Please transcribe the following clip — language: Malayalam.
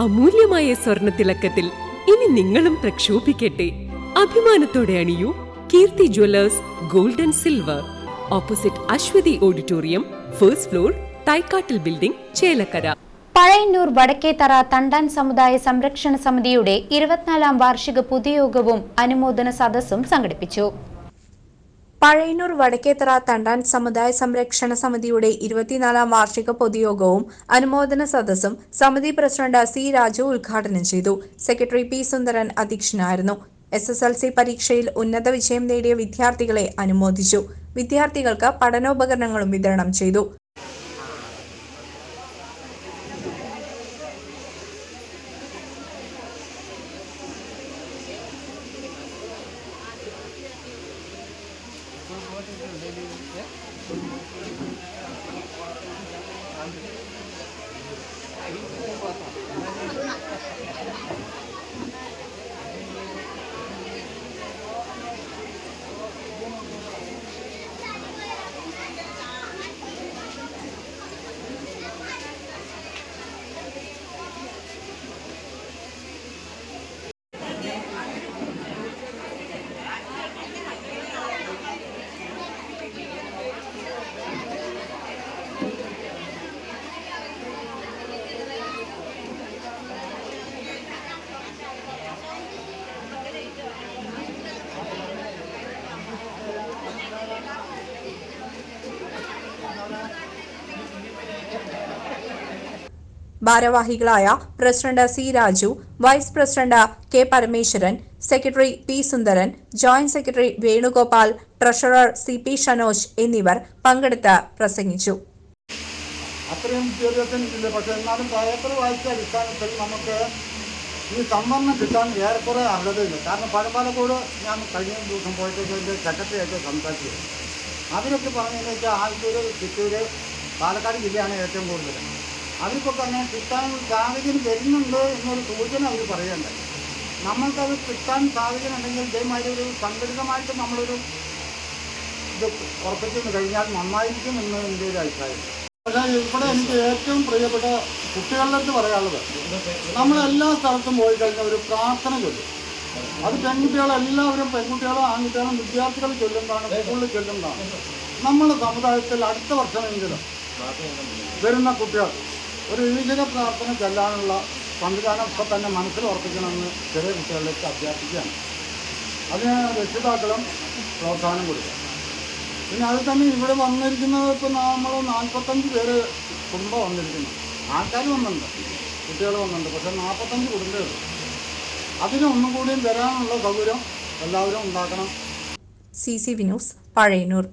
അമൂല്യമായ സ്വർണത്തിളക്കത്തിൽ ഇനി നിങ്ങളും പ്രക്ഷോഭിക്കട്ടെ. അഭിമാനത്തോടെ അണിയൂ Keerthi jewellers gold and silver, opposite Aswathi auditorium, first floor, തൈക്കാട്ടിൽ ബിൽഡിംഗ്, ചേലക്കര. പഴയന്നൂർ വടക്കേത്തറ തണ്ടാൻ സമുദായ സംരക്ഷണ സമിതിയുടെ 24ാം വാർഷിക പൊതുയോഗവും അനുമോദന സദസ്സും സംഘടിപ്പിച്ചു. പഴയന്നൂർ വടക്കേത്തറ തണ്ടാൻ സമുദായ സംരക്ഷണ സമിതിയുടെ 24ാം വാർഷിക പൊതുയോഗവും അനുമോദന സദസ്സും സമിതി പ്രസിഡന്റ് സി രാജു ഉദ്ഘാടനം ചെയ്തു. സെക്രട്ടറി പി സുന്ദരൻ അധ്യക്ഷനായിരുന്നു. SSLC പരീക്ഷയിൽ ഉന്നത വിജയം നേടിയ വിദ്യാർത്ഥികളെ അനുമോദിച്ചു. വിദ്യാർത്ഥികൾക്ക് പഠനോപകരണങ്ങളും വിതരണം ചെയ്തു. ഭാരവാഹികളായ president C Raju, vice president K Parameswaran, secretary P Sundaran, joint secretary Venugopal, treasurer CP Shanoj എന്നിവർ പങ്കെടുത്ത് പ്രസംഗിച്ചു. അത്രയും വിദ്യാഭ്യാസമില്ല, പക്ഷേ എന്നാലും പേപ്പർ വായിച്ച അടിസ്ഥാനത്തിൽ നമുക്ക് ഈ സംവരണം കിട്ടാൻ ഏറെക്കുറെ അർഹതയില്ല. കാരണം പഴമ്പാലക്കോട് ഞാൻ കഴിഞ്ഞ ദിവസം പോയിട്ട് എൻ്റെ സെക്രട്ടറിയായിട്ട് സംസാരിച്ചത്, അവരൊക്കെ പറഞ്ഞതെന്ന് വെച്ചാൽ ആലത്തൂർ, ചിറ്റൂർ, പാലക്കാട് ജില്ലയാണ് ഏറ്റവും കൂടുതൽ. അവർക്കൊക്കെ അങ്ങനെ കിട്ടാൻ സാഹചര്യം വരുന്നുണ്ട് എന്നൊരു സൂചന അവർ പറയുന്നുണ്ട്. നമ്മൾക്കത് കിട്ടാൻ സാഹചര്യം ഉണ്ടെങ്കിൽ ഇതേമാതിരി ഒരു സംഘടിതമായിട്ട് നമ്മളൊരു ഇത് ഉറപ്പിച്ചു കഴിഞ്ഞാൽ നന്നായിരിക്കും എന്ന് എൻ്റെ ഒരു അഭിപ്രായം. പക്ഷേ ഇവിടെ എനിക്ക് ഏറ്റവും പ്രിയപ്പെട്ട കുട്ടികളുടെ അടുത്ത് പറയാനുള്ളത്, നമ്മളെല്ലാ സ്ഥലത്തും പോയി കഴിഞ്ഞാൽ ഒരു പ്രാർത്ഥന ചൊല്ലും. അത് പെൺകുട്ടികളെല്ലാവരും, പെൺകുട്ടികളും ആൺകുട്ടികളും വിദ്യാർത്ഥികൾ ചൊല്ലുന്നതാണ്, സ്കൂളിൽ ചൊല്ലുന്നതാണ്. നമ്മുടെ സമുദായത്തിൽ അടുത്ത വർഷമെങ്കിലും വരുന്ന കുട്ടികൾ ഒരു ഈശ്വര പ്രാർത്ഥന ചെല്ലാനുള്ള സംവിധാനം ഇപ്പോൾ തന്നെ മനസ്സിൽ ഉറപ്പിക്കണമെന്ന് ചെറിയ കുട്ടികളിലേക്ക് അഭ്യർത്ഥിക്കുകയാണ്. അതിന് രക്ഷിതാക്കളും പ്രോത്സാഹനം കൊടുക്കുക. പിന്നെ അത് തന്നെ ഇവിടെ വന്നിരിക്കുന്നത് ഇപ്പോൾ നമ്മൾ 45 പേര് കുടുംബം വന്നിരിക്കുന്നു. ആൾക്കാർ വന്നിട്ടുണ്ട്, കുട്ടികൾ വന്നിട്ടുണ്ട്, പക്ഷേ 45 കുടുംബമേ ഉള്ളൂ. അതിന് ഒന്നും കൂടിയും വരാനുള്ള സൗകര്യം എല്ലാവരും ഉണ്ടാക്കണം. CCV news, Pazhayannur.